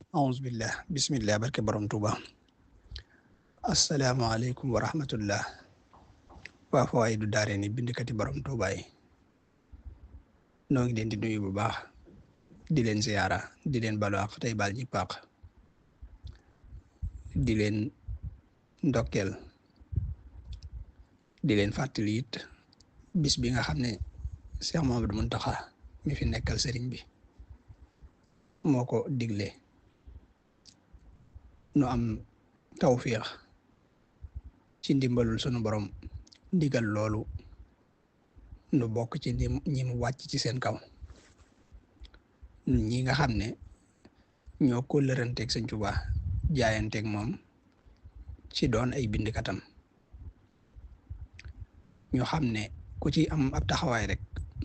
A'uuzu billah bismillah barke borom Tuuba assalaamu aleykum wa rahmatullah waa Fawaa'idu Daarayni bindikati borom Tuuba yi noo ngi leen di nuyu bu baax di leen ziyaara di leen balu àq tey baal ñi paax di leen ndokkeel di leen fàttali it bis bi nga xam ne Cheikh Mouhamadou Mountakha mi fi nekkal sëriñ bi moo ko digle nu am tawfiix ci ndimbalul sunu borom ndigal loolu nu bokk ci ñi mu wàcc ci seen kaw ñi nga xam ne ñoo kóllëranteeg Sëñ Tuubaa jaayanteeg moom ci doon ay bindkatam ñu xam ne ku ci am ab taxawaay rek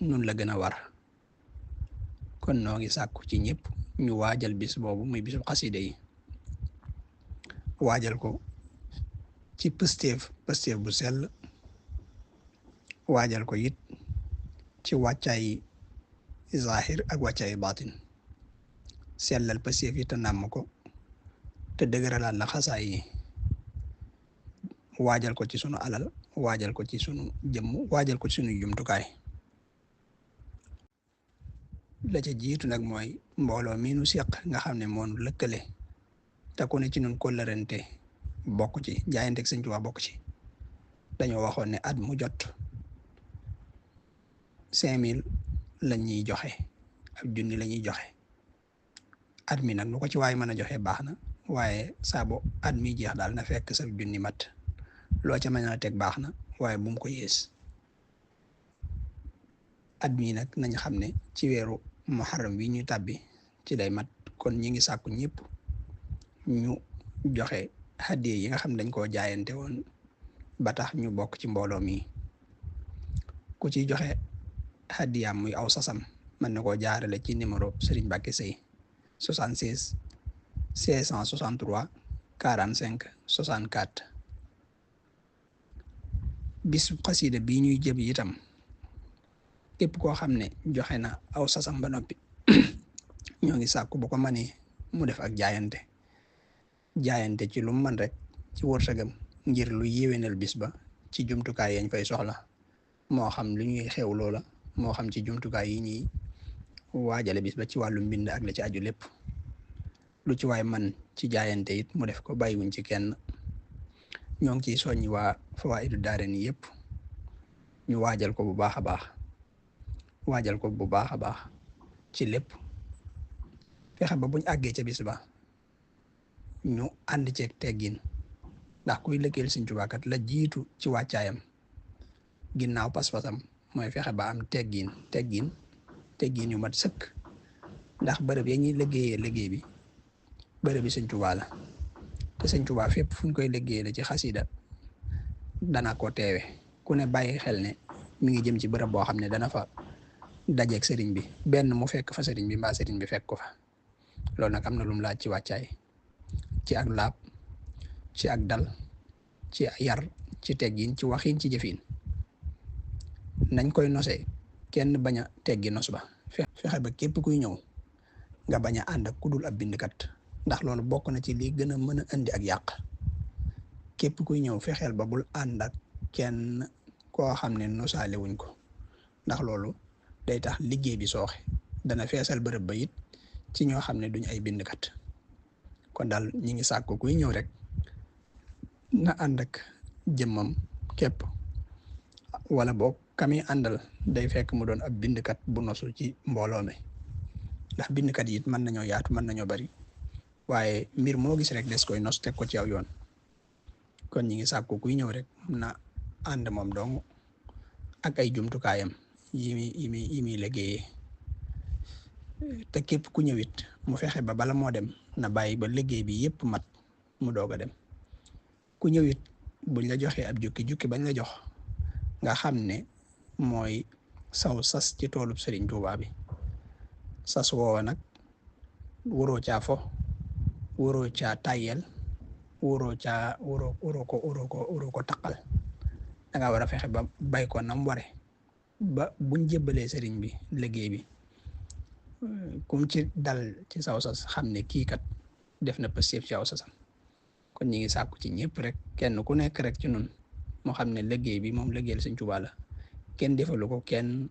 nun la gën a war kon noo ngi sàkku ci ñëpp ñu waajal bis boobu muy bisu xasida yi waajal ko ci pësteef bu sell waajal ko it ci wàccaay zahir ak wàccaay baatin sellal pësteef yi te nàmm ko te dëgëralaat la xasaay yi waajal ko ci sunu alal waajal ko ci sunu jëmm waajal ko ci sunu jumtukaay la ca jiitu nag mooy mbooloo mi nu seq nga xam ne moo nu lëkkale te ku ne ci nun kóllërante bokk ci jaayanteeg Sëñ Tuubaa bokk ci dañoo waxoon ne at mu jot 5000 la ñuy joxe ab junni la ñuy joxe at mi nag nu ko ci waaye mën a joxe baax na waaye saa bu at mi jeex daal na fekk sa junni mat loo ca mën a teg baax na waaye bu mu ko yées at mi nag nañ xam ne ci weeru muharram wi ñu tàbbi ci lay mat kon ñi ngi sàkku ñëpp ñu joxe hadiya yi nga xam ne dañ koo jaayante woon ba tax ñu bokk ci mbooloo mi ku ci joxe hadiyaam muy aw sasam mën na koo jaarale ci numéro Serigne Mbacké Seye 76 663 45 64 bis xasida bii ñuy jëm itam képp koo xam ne joxe na aw sasam ba noppi ñoo ngi sàkku bu ko mënee mu def ak jaayante ci lu mu mën rek ci wërsëgam ngir lu yéwénal bis ba ci jumtukaay yañ fay soxla moo xam lu ñuy xew loola moo xam ci jumtukaay yi ñuy waajale bis ba ci wàllu mbind ak la ci aju lépp lu ci waay man ci jaayante it mu def ko bàyyiwuñ ci kenn ñoo ngi ciy soññi waa Fawaa'idu Daarayni yëpp ñu waajal ko bu baax a baax ci lépp fexe ba buñ àggee ca bis ba ñu ànd ceeg teggin ndax kuy lëkkeel Sëñ Tuubaa kat la jiitu ci wàccaayam ginnaaw pas-pasam mooy fexe ba am teggin yu mat sëkk ndax bërëb ya ñuy liggéey bi bërëb bi Sëñ Tuubaa la te Sëñ Tuubaa fépp fu ñu koy liggéeyee ci xasida dana ko teewe ku ne bàyyi xel ne mi ngi jëm ci bërëb boo xam ne dana fa dajeeg sëriñ bi benn mu fekk fa sëriñ bi mbaa sëriñ bi fekk ko fa loolu nag am na lu mu laaj ci wàccaay ci ak laab ci ak dal ci yar ci teggin ci waxin ci jëfin nañ koy nosee kenn bañ a teggi nos ba fexe ba képp kuy ñëw nga bañ a ànd ak ku dul ab bindkat ndax loolu bokk na ci lii gën a mën a indi ak yàq képp kuy ñëw fexeel ba bul ànd ak kenn koo xam ne nosaale wuñ ko ndax loolu day tax liggéey bi sooxe dana feesal bërëb ba it ci ñoo xam ne duñ ay bindkat kon daal ñi ngi sàkk kuy ñëw rek na ànd ak jëmmam képp wala boog kami àndal day fekk mu doon ab bindkat bu nosu ci mbooloo mi ndax bindkat yi it mën nañoo yaatu mën nañoo bari waaye mbir moo gis rek des koy nos teg ko ci aw yoon kon ñi ngi sàkk kuy ñëw rek na ànd moom dong ak ay jumtukaayam yi muy liggéeyee te képp ku ñëwit mu fexe ba bala moo dem na bàyyi ba liggéey bi yépp mat mu doog a dem ku ñëwit buñ la joxee ab jukki bañ la jox nga xam ne mooy saw sas ci toolub Sëriñ Tuubaa bi sas woowa nag waroo caa fo waroo caa tàyyel waroo ko taqal da nga war a fexe ba bay ko nam ware ba buñ jébbalee sëriñ bi liggéey bi kum ci dal ci saw sas xam ne kii kat def na pëstéef ci aw sasam kon ñi ngi sàkku ci ñëpp rek kenn ku nekk rek ci nun moo xam ne liggéey bi moom liggéeyal Sëñ Tuubaa la kenn defalu ko kenn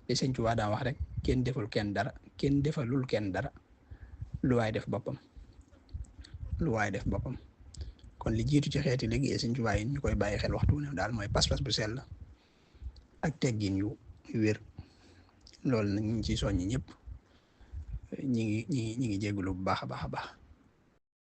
li Sëñ Tuubaa daa wax rek kenn defal kenn dara kenn defalul kenn dara lu waay def boppam kon li jiitu ci xeeti liggéey Sëñ Tuubaa yi ñu koy bàyyi xel waxtu ne daal mooy pas-pas bu sell ak teggin yu wér loolu nag ñu ngi ciy soññi ñëpp ñi ngi jégalu bu baax a baax a baax